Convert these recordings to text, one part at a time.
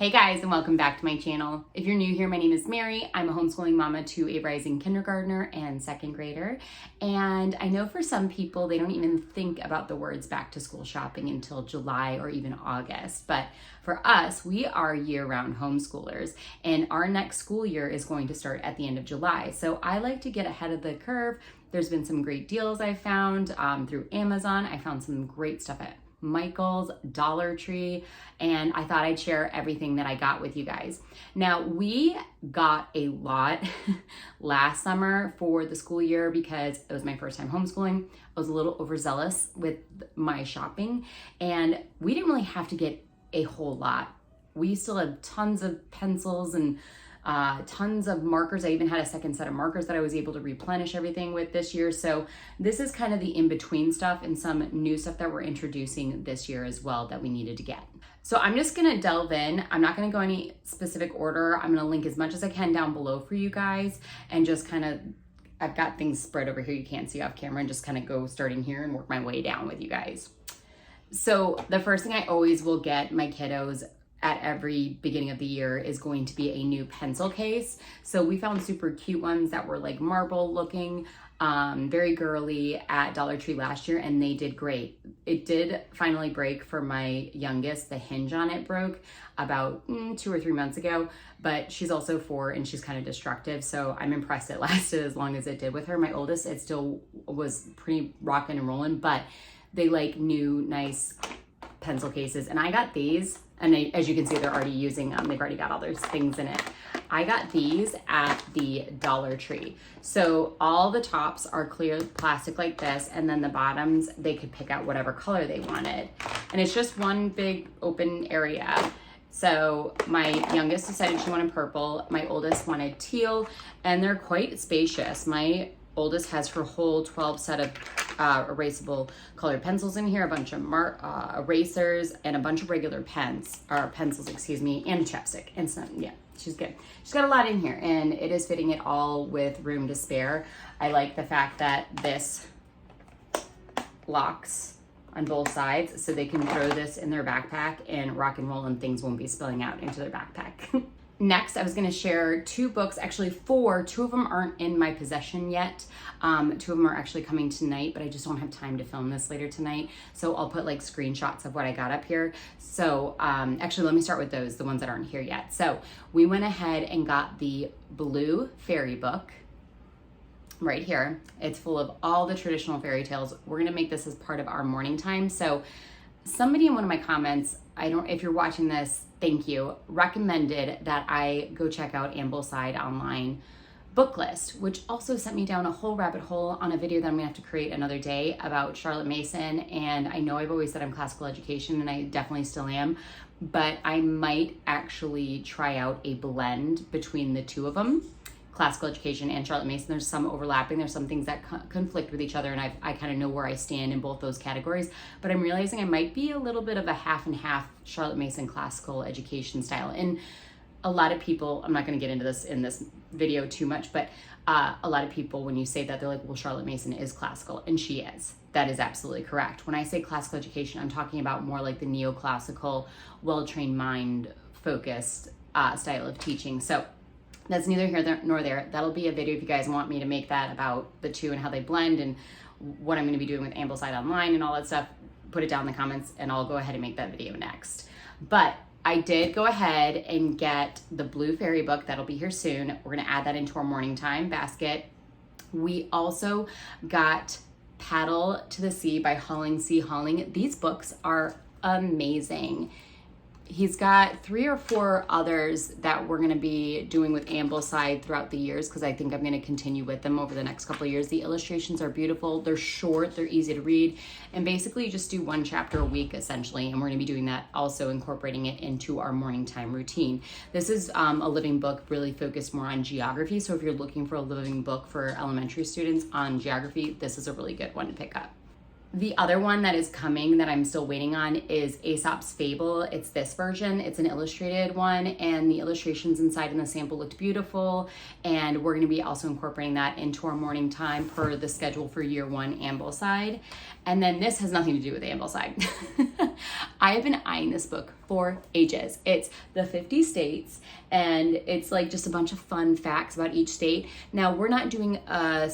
Hey guys, and welcome back to my channel. If you're new here, my name is Mary. I'm a homeschooling mama to a rising kindergartner and second grader. And I know for some people, they don't even think about the words back to school shopping until July or even August. But for us, we are year-round homeschoolers, and our next school year is going to start at the end of July. So I like to get ahead of the curve. There's been some great deals I found through Amazon. I found some great stuff at Michael's, Dollar Tree, and I thought I'd share everything that I got with you guys. Now, we got a lot last summer for the school year because it was my first time homeschooling. I was a little overzealous with my shopping, and we didn't really have to get a whole lot. We still have tons of pencils and tons of markers. I even had a second set of markers that I was able to replenish everything with this year. So this is kind of the in-between stuff and some new stuff that we're introducing this year as well that we needed to get. So I'm just gonna delve in. I'm not gonna go any specific order. I'm gonna link as much as I can down below for you guys and just kind of, I've got things spread over here you can't see off camera, and just kind of go starting here and work my way down with you guys. So the first thing I always will get my kiddos at every beginning of the year is going to be a new pencil case. So we found super cute ones that were like marble looking, very girly at Dollar Tree last year, and they did great. It did finally break for my youngest. The hinge on it broke about 2 or 3 months ago, but she's also 4 and she's kind of destructive. So I'm impressed it lasted as long as it did with her. My oldest, it still was pretty rocking and rolling, but they like new, nice pencil cases. And I got these, and as you can see, they're already using them. They've already got all those things in it. I got these at the Dollar Tree. So all the tops are clear plastic like this, and then the bottoms, they could pick out whatever color they wanted. And it's just one big open area. So my youngest decided she wanted purple. My oldest wanted teal, and they're quite spacious. My oldest has her whole 12 set of erasable colored pencils in here, a bunch of erasers, and a bunch of regular pencils, excuse me, and chapstick. And some, yeah, she's good. She's got a lot in here, and it is fitting it all with room to spare. I like the fact that this locks on both sides, so they can throw this in their backpack and rock and roll, and things won't be spilling out into their backpack. Next, I was going to share 2 books, actually 4. 2 of them aren't in my possession yet. 2 of them are actually coming tonight, but I just don't have time to film this later tonight. So I'll put like screenshots of what I got up here. So actually, let me start with those, the ones that aren't here yet. So we went ahead and got the blue fairy book right here. It's full of all the traditional fairy tales. We're going to make this as part of our morning time. So somebody in one of my comments, if you're watching this, thank you, recommended that I go check out Ambleside online book list, which also sent me down a whole rabbit hole on a video that I'm gonna have to create another day about Charlotte Mason. And I know I've always said I'm classical education, and I definitely still am, but I might actually try out a blend between the 2 of them, classical education and Charlotte Mason. There's some overlapping, there's some things that conflict with each other, and I kind of know where I stand in both those categories, but I'm realizing I might be a little bit of a half and half Charlotte Mason classical education style. And a lot of people, I'm not going to get into this in this video too much, but a lot of people, when you say that, they're like, well, Charlotte Mason is classical, and she is. That is absolutely correct. When I say classical education, I'm talking about more like the neoclassical, well-trained mind focused style of teaching. So that's neither here nor there. That'll be a video if you guys want me to make that about the 2 and how they blend and what I'm going to be doing with Ambleside Online and all that stuff. Put it down in the comments and I'll go ahead and make that video next. But I did go ahead and get the blue fairy book. That'll be here soon. We're going to add that into our morning time basket. We also got Paddle to the Sea by Hulling C. Hulling. These books are amazing. He's got 3 or 4 others that we're going to be doing with Ambleside throughout the years, because I think I'm going to continue with them over the next couple of years. The illustrations are beautiful. They're short. They're easy to read. And basically you just do 1 chapter a week, essentially. And we're going to be doing that, also incorporating it into our morning time routine. This is a living book, really focused more on geography. So if you're looking for a living book for elementary students on geography, this is a really good one to pick up. The other one that is coming that I'm still waiting on is Aesop's Fable. It's this version. It's an illustrated one, and the illustrations inside in the sample looked beautiful, and we're going to be also incorporating that into our morning time per the schedule for year 1 Ambleside. And then this has nothing to do with Ambleside. I have been eyeing this book for ages. It's the 50 states, and it's like just a bunch of fun facts about each state. Now, we're not doing a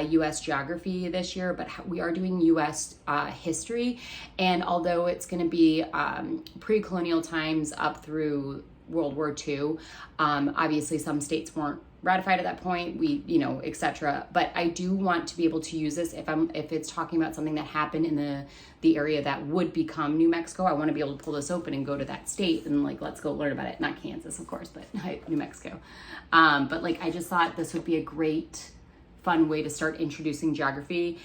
U.S. geography this year, but we are doing U.S. History. And although it's going to be pre-colonial times up through World War II, obviously some states weren't ratified at that point, etc. But I do want to be able to use this if it's talking about something that happened in the area that would become New Mexico. I want to be able to pull this open and go to that state and like, let's go learn about it. Not Kansas, of course, but New Mexico. But like, I just thought this would be a great, fun way to start introducing geography.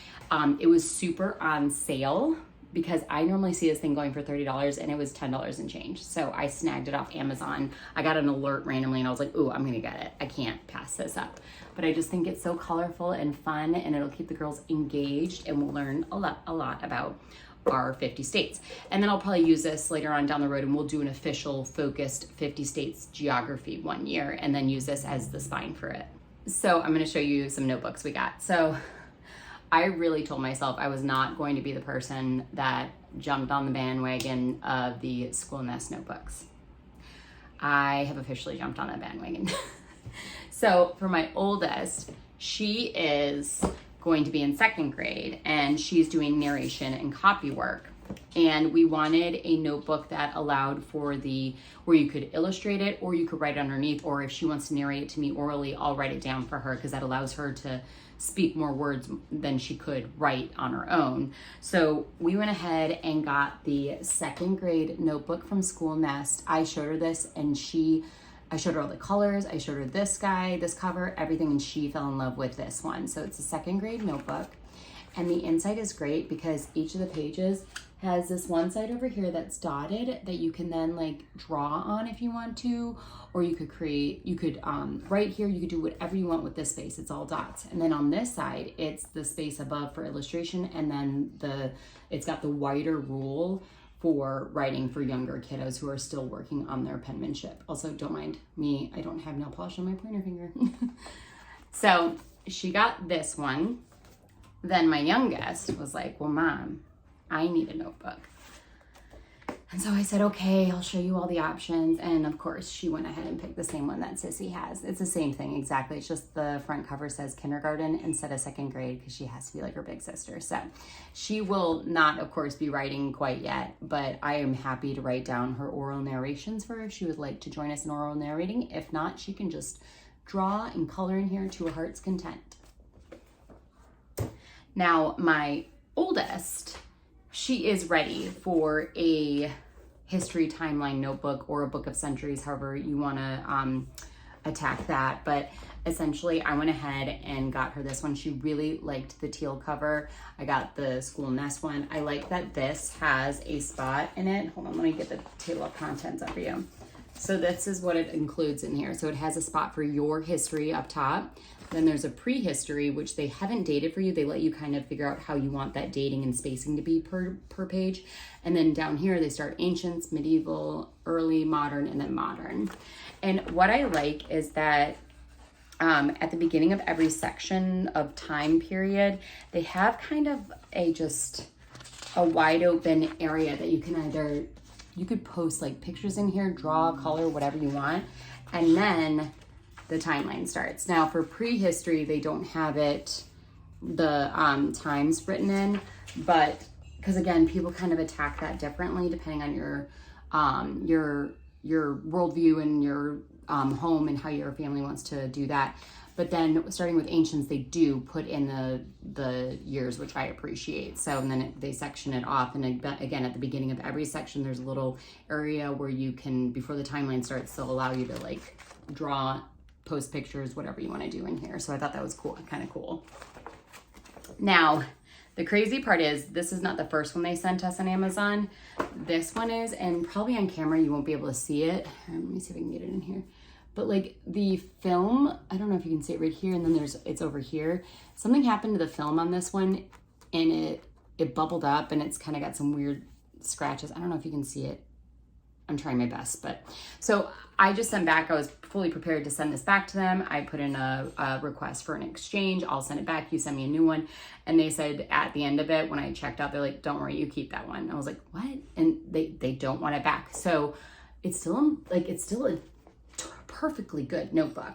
It was super on sale, because I normally see this thing going for $30 and it was $10 and change. So I snagged it off Amazon. I got an alert randomly and I was like, ooh, I'm gonna get it. I can't pass this up. But I just think it's so colorful and fun, and it'll keep the girls engaged, and we'll learn a lot about our 50 states. And then I'll probably use this later on down the road, and we'll do an official focused 50 states geography one year, and then use this as the spine for it. So I'm gonna show you some notebooks we got. So I really told myself I was not going to be the person that jumped on the bandwagon of the School Nest notebooks. I have officially jumped on that bandwagon. So for my oldest, she is going to be in 2nd grade, and she's doing narration and copy work. And we wanted a notebook that allowed for where you could illustrate it, or you could write it underneath, or if she wants to narrate it to me orally, I'll write it down for her, because that allows her to speak more words than she could write on her own. So we went ahead and got the 2nd grade notebook from School Nest. I showed her this, and I showed her all the colors. I showed her this guy, this cover, everything, and she fell in love with this one. So it's a 2nd grade notebook, and the inside is great because each of the pages has this one side over here that's dotted that you can then like draw on if you want to, or you could right here, you could do whatever you want with this space. It's all dots. And then on this side, it's the space above for illustration, and then it's got the wider rule for writing for younger kiddos who are still working on their penmanship. Also, don't mind me, I don't have nail polish on my pointer finger. So she got this one. Then my youngest was like, well, Mom, I need a notebook. And so I said, okay, I'll show you all the options. And of course, she went ahead and picked the same one that Sissy has. It's the same thing, exactly. It's just the front cover says kindergarten instead of 2nd grade, because she has to be like her big sister. So she will not, of course, be writing quite yet, but I am happy to write down her oral narrations for her if she would like to join us in oral narrating. If not, she can just draw and color in here to her heart's content. Now, my oldest, she is ready for a history timeline notebook or a book of centuries, however you want to attack that. But essentially, I went ahead and got her this one. She really liked the teal cover. I got the School Nest one. I like that this has a spot in it. Hold on, let me get the table of contents up for you. So this is what it includes in here. So it has a spot for your history up top. Then there's a prehistory, which they haven't dated for you. They let you kind of figure out how you want that dating and spacing to be per page. And then down here, they start ancients, medieval, early, modern, and then modern. And what I like is that at the beginning of every section of time period, they have kind of just a wide open area that you can you could post like pictures in here, draw, color, whatever you want. And then the timeline starts. Now for prehistory, they don't have the times written in, but because again, people kind of attack that differently depending on your worldview and your home and how your family wants to do that. But then starting with ancients, they do put in the years, which I appreciate. So, and then they section it off. And again, at the beginning of every section, there's a little area where you can, before the timeline starts, they'll allow you to like draw, post pictures, whatever you want to do in here. So I thought that was cool, kind of cool. Now, the crazy part is this is not the first one they sent us on Amazon. This one is, and probably on camera you won't be able to see it. Let me see if I can get it in here. But like the film, I don't know if you can see it right here, and then it's over here. Something happened to the film on this one, and it bubbled up, and it's kind of got some weird scratches. I don't know if you can see it. I'm trying my best. But so I just sent back, I was fully prepared to send this back to them. I put in a request for an exchange. I'll send it back. You send me a new one. And they said at the end of it, when I checked out, they're like, don't worry, you keep that one. I was like, what? And they don't want it back. So it's still a perfectly good notebook.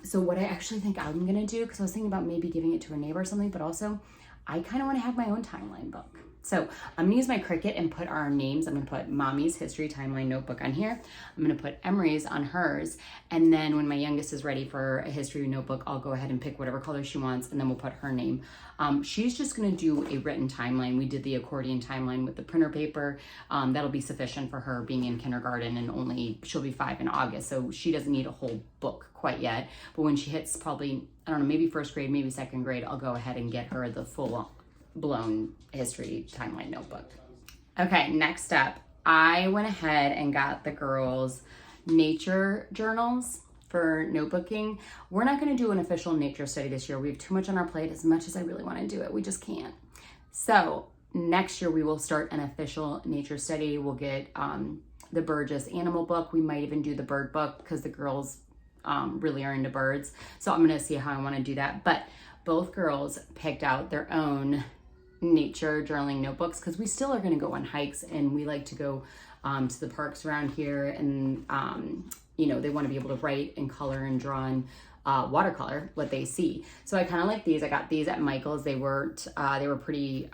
So what I actually think I'm going to do, because I was thinking about maybe giving it to a neighbor or something, but also I kind of want to have my own timeline book. So I'm gonna use my Cricut and put our names. I'm gonna put Mommy's History Timeline Notebook on here. I'm gonna put Emery's on hers. And then when my youngest is ready for a history notebook, I'll go ahead and pick whatever color she wants, and then we'll put her name. She's just gonna do a written timeline. We did the accordion timeline with the printer paper. That'll be sufficient for her being in kindergarten, and she'll be 5 in August. So she doesn't need a whole book quite yet. But when she hits probably, I don't know, maybe first grade, maybe second grade, I'll go ahead and get her the full blown history timeline notebook. Okay, next up, I went ahead and got the girls nature journals for notebooking. We're not going to do an official nature study this year. We have too much on our plate. As much as I really want to do it, we just can't. So next year we will start an official nature study. We'll get the Burgess animal book. We might even do the bird book because the girls really are into birds. So I'm going to see how I want to do that. But both girls picked out their own nature journaling notebooks because we still are going to go on hikes, and we like to go to the parks around here, and you know, they want to be able to write and color and draw and watercolor what they see. So I kind of like these. I got these at Michael's. They were pretty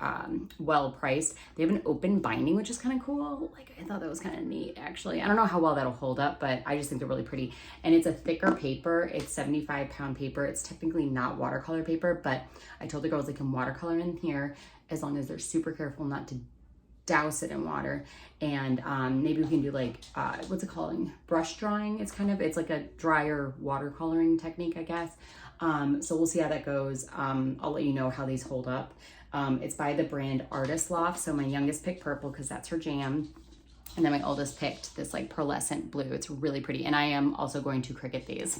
well priced. They have an open binding, which is kind of cool. Like, I thought that was kind of neat, actually. I don't know how well that'll hold up, but I just think they're really pretty. And it's a thicker paper. It's 75-pound paper. It's technically not watercolor paper, but I told the girls they can watercolor in here as long as they're super careful not to douse it in water. And maybe we can do like what's it called, brush drawing. It's like a drier watercoloring technique, I guess. So we'll see how that goes. I'll let you know how these hold up. It's by the brand Artist Loft. So my youngest picked purple because that's her jam, and then my oldest picked this like pearlescent blue. It's really pretty. And I am also going to Cricut these.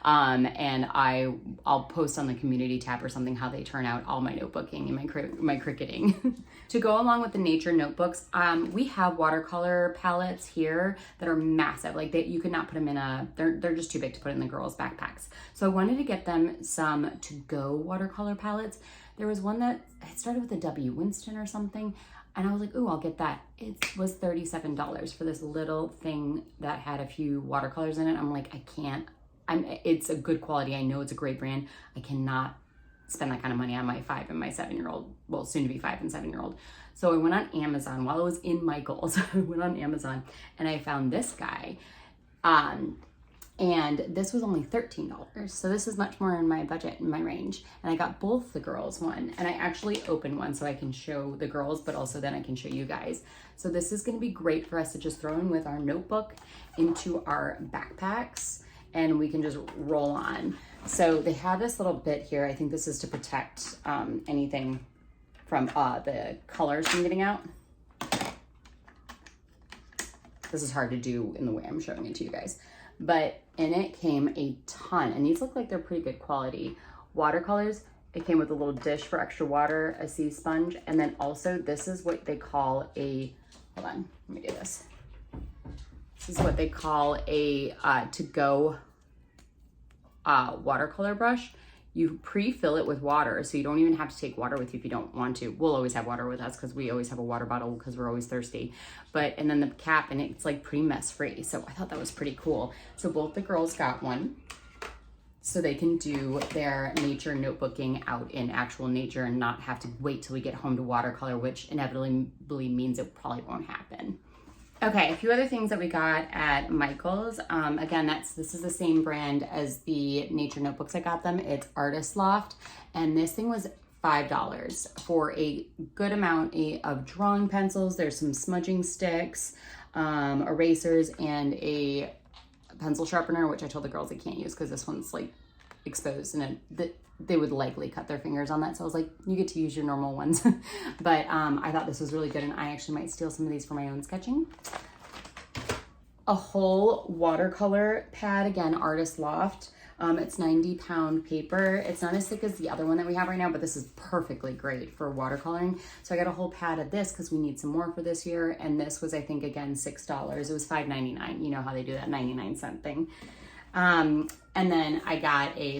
And I'll post on the community tab or something how they turn out, all my notebooking and my Cricketing. To go along with the nature notebooks, we have watercolor palettes here that are massive. Like you could not put them in they're just too big to put in the girls' backpacks. So I wanted to get them some to-go watercolor palettes. There was one that it started with a W, Winston or something. And I was like, ooh, I'll get that. It was $37 for this little thing that had a few watercolors in it. I'm like, it's a good quality. I know it's a great brand. I cannot spend that kind of money on my 5 and my 7-year-old, well, soon to be 5 and 7-year-old. So I went on Amazon while I was in Michael's. I went on Amazon and I found this guy. And this was only $13. So this is much more in my budget, in my range. And I got both the girls one. And I actually opened one so I can show the girls, but also then I can show you guys. So this is going to be great for us to just throw in with our notebook into our backpacks, and we can just roll on. So they have this little bit here. I think this is to protect anything from the colors from getting out. This is hard to do in the way I'm showing it to you guys. But in it came a ton, and these look like they're pretty good quality watercolors. It came with a little dish for extra water, a sea sponge, and then also this is what they call hold on, let me do this. This is what they call a to-go watercolor brush. You pre-fill it with water, so you don't even have to take water with you if you don't want to. We'll always have water with us because we always have a water bottle because we're always thirsty. And then the cap, and it's like pretty mess-free. So I thought that was pretty cool. So both the girls got one so they can do their nature notebooking out in actual nature and not have to wait till we get home to watercolor, which inevitably means it probably won't happen. Okay, a few other things that we got at Michael's. Again, this is the same brand as the nature notebooks I got them. It's Artist Loft, and this thing was $5 for a good amount of drawing pencils. There's some smudging sticks, erasers, and a pencil sharpener, which I told the girls I can't use because this one's like exposed, and they would likely cut their fingers on that. So I was like, you get to use your normal ones. But I thought this was really good, and I actually might steal some of these for my own sketching. A whole watercolor pad, again, Artist Loft. It's 90-pound paper. It's not as thick as the other one that we have right now, but this is perfectly great for watercoloring. So I got a whole pad of this because we need some more for this year. And this was, I think, again, $6. It was $5.99. You know how they do that 99-cent thing. And then I got a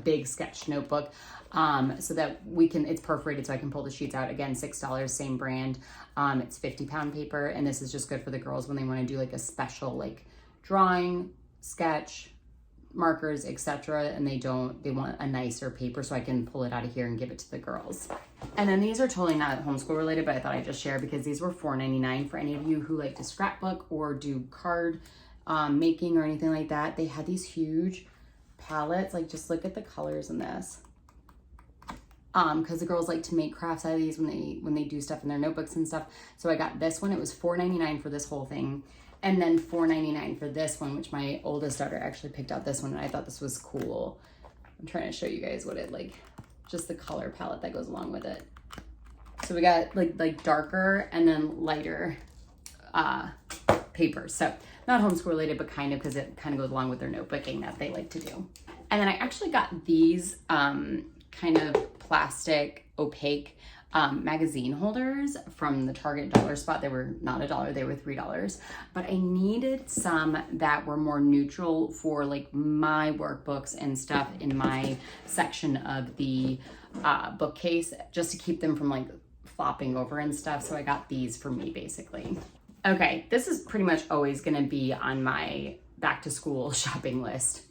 big sketch notebook, so that it's perforated so I can pull the sheets out. Again, $6, same brand. It's 50-pound paper, and this is just good for the girls when they want to do like a special like drawing, sketch, markers, etc. and they want a nicer paper, so I can pull it out of here and give it to the girls. And then these are totally not homeschool related, but I thought I'd just share because these were $4.99 for any of you who like to scrapbook or do card making or anything like that. They had these huge palettes. Like, just look at the colors in this. Because the girls like to make crafts out of these when they do stuff in their notebooks and stuff. So I got this one. It was $4.99 for this whole thing, and then $4.99 for this one, which my oldest daughter actually picked out this one, and I thought this was cool. I'm trying to show you guys what it just the color palette that goes along with it. So we got like darker and then lighter paper. So not homeschool related, but kind of, because it kind of goes along with their notebooking that they like to do. And then I actually got these kind of plastic opaque magazine holders from the Target dollar spot. They were not $1, they were $3, but I needed some that were more neutral for like my workbooks and stuff in my section of the bookcase, just to keep them from like flopping over and stuff. So I got these for me basically. Okay, this is pretty much always gonna be on my back to school shopping list.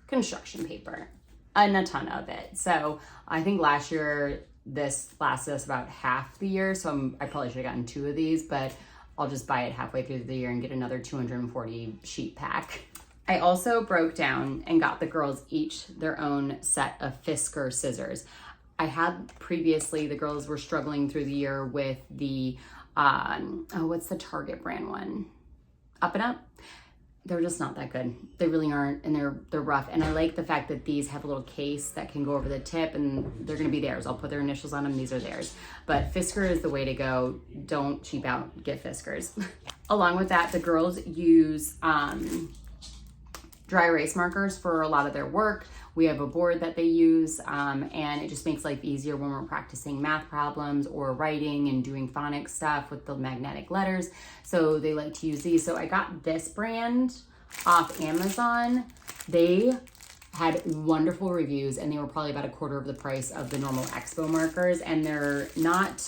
Construction paper, and a ton of it. So I think last year this lasted us about half the year, so I probably should have gotten 2 of these, but I'll just buy it halfway through the year and get another 240 sheet pack. I also broke down and got the girls each their own set of Fisker scissors. I had previously, the girls were struggling through the year with the what's the Target brand one? Up and Up. They're just not that good. They really aren't, and they're rough. And I like the fact that these have a little case that can go over the tip, and they're gonna be theirs. I'll put their initials on them, these are theirs. But Fisker is the way to go. Don't cheap out, get Fiskers. Along with that, the girls use dry erase markers for a lot of their work. We have a board that they use, and it just makes life easier when we're practicing math problems or writing and doing phonics stuff with the magnetic letters. So they like to use these. So I got this brand off Amazon. They had wonderful reviews, and they were probably about a quarter of the price of the normal Expo markers, and they're not,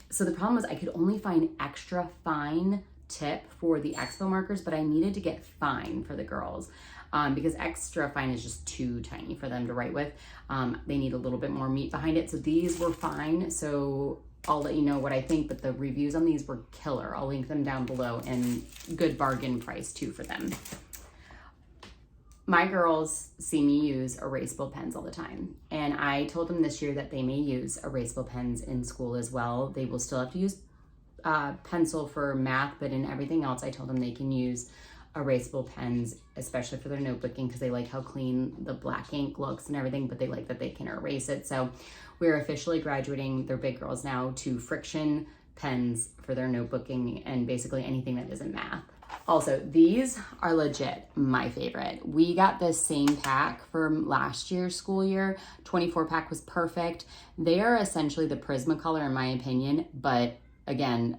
so the problem was I could only find extra fine tip for the Expo markers, but I needed to get fine for the girls. Because extra fine is just too tiny for them to write with. They need a little bit more meat behind it. So these were fine. So I'll let you know what I think, but the reviews on these were killer. I'll link them down below, and good bargain price too for them. My girls see me use erasable pens all the time. And I told them this year that they may use erasable pens in school as well. They will still have to use pencil for math, but in everything else, I told them they can use erasable pens, especially for their notebooking, because they like how clean the black ink looks and everything, but they like that they can erase it. So we're officially graduating, they're big girls now, to friction pens for their notebooking and basically anything that isn't math. Also, these are legit my favorite. We got this same pack from last year's school year. 24 pack was perfect. They are essentially the Prismacolor in my opinion, but again,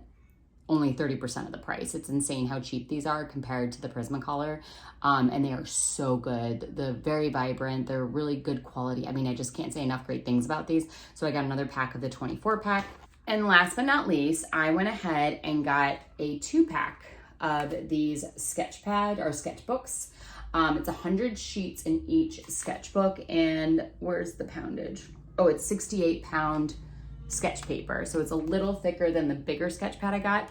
only 30% of the price. It's insane how cheap these are compared to the Prismacolor. And they are so good. They're very vibrant. They're really good quality. I mean, I just can't say enough great things about these. So I got another pack of the 24 pack. And last but not least, I went ahead and got a 2-pack of these sketchpad or sketchbooks. It's 100 sheets in each sketchbook. And where's the poundage? Oh, it's 68 pound sketch paper. So it's a little thicker than the bigger sketch pad I got.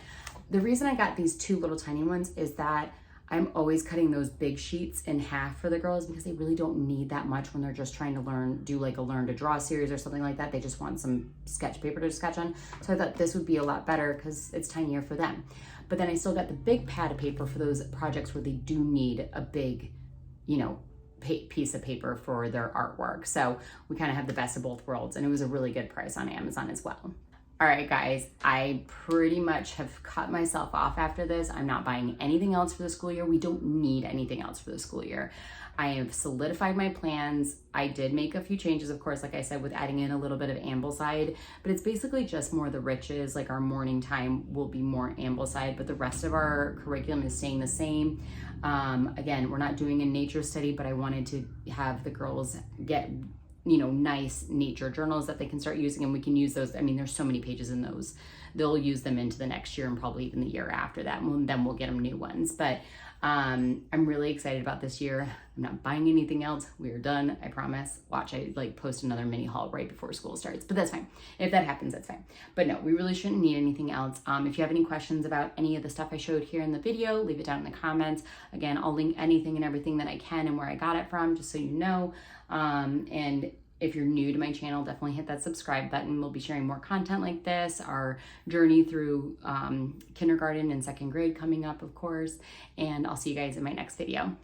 The reason I got these 2 little tiny ones is that I'm always cutting those big sheets in half for the girls, because they really don't need that much when they're just trying to do like a learn to draw series or something like that. They just want some sketch paper to sketch on. So I thought this would be a lot better because it's tinier for them. But then I still got the big pad of paper for those projects where they do need a big, piece of paper for their artwork. So we kind of have the best of both worlds, and it was a really good price on Amazon as well. All right, guys, I pretty much have cut myself off after this. I'm not buying anything else for the school year. We don't need anything else for the school year. I have solidified my plans. I did make a few changes, of course, like I said, with adding in a little bit of ambleside, but it's basically just more the riches. Like our morning time will be more ambleside, but the rest of our curriculum is staying the same. Again, we're not doing a nature study, but I wanted to have the girls get, you know, nice nature journals that they can start using, and we can use those. I mean, there's so many pages in those. They'll use them into the next year and probably even the year after that, and then we'll get them new ones. But I'm really excited about this year. I'm not buying anything else. We are done, I promise. Watch, I like post another mini haul right before school starts, but that's fine. If that happens, that's fine. But no, we really shouldn't need anything else. If you have any questions about any of the stuff I showed here in the video, leave it down in the comments. Again, I'll link anything and everything that I can and where I got it from, just so you know. And if you're new to my channel, definitely hit that subscribe button. We'll be sharing more content like this, our journey through kindergarten and second grade coming up, of course. And I'll see you guys in my next video.